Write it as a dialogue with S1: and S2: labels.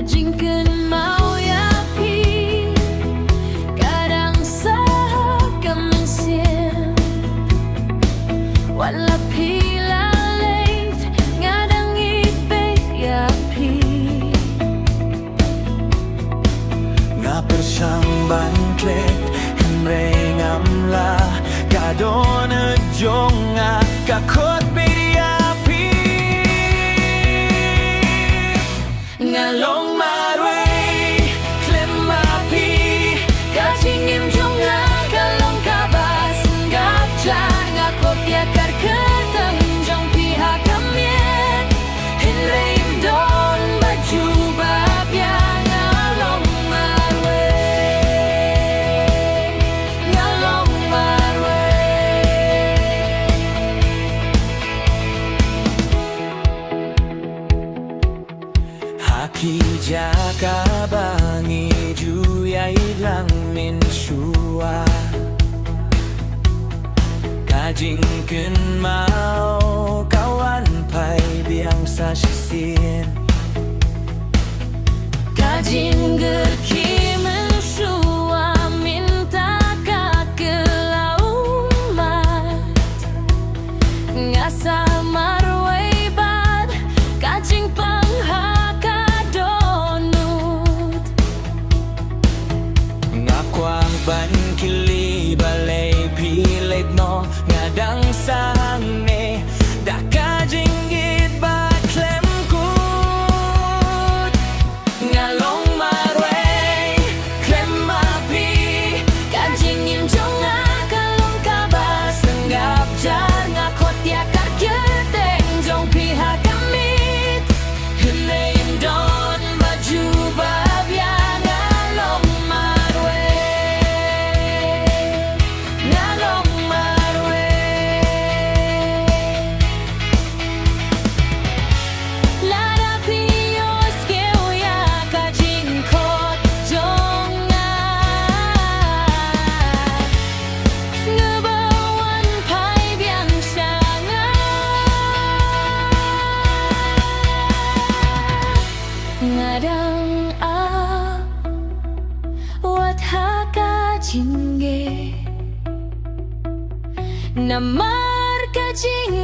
S1: kajingkeun mau yapi kadang saha kamensian wala pila late ngadang ipe yapi
S2: nga persyang bantlet hemre ngamla kadona jonga kakot beriapi
S1: ngalong marway klemapi kajingim jonga kalong kabas ngapja ngakot yakar keteng jong pihak kamien hinreim don baju babya ngalong marway ngalong marway
S2: haki jaka bangi juyai lang min shua kajingkeun mau kawan pai biang sa sisin
S1: kajing gerki mensua minta kakelaumat ngasa marway bad kajing panghaka donut
S2: ngakwang ban kili balay pilit no ngadang sangne da kajinggit ba klem kut
S1: ngalong marway klemapi kajingim jonga kalong kabas enggap jar ngakot yakar keteng jong pihak kamit hileim don baju babya ngalong marway ngalong marway lara pios keu ya kajing kot jonga ngebawan pai biang syanga ngadang wat haka jingge namar kajing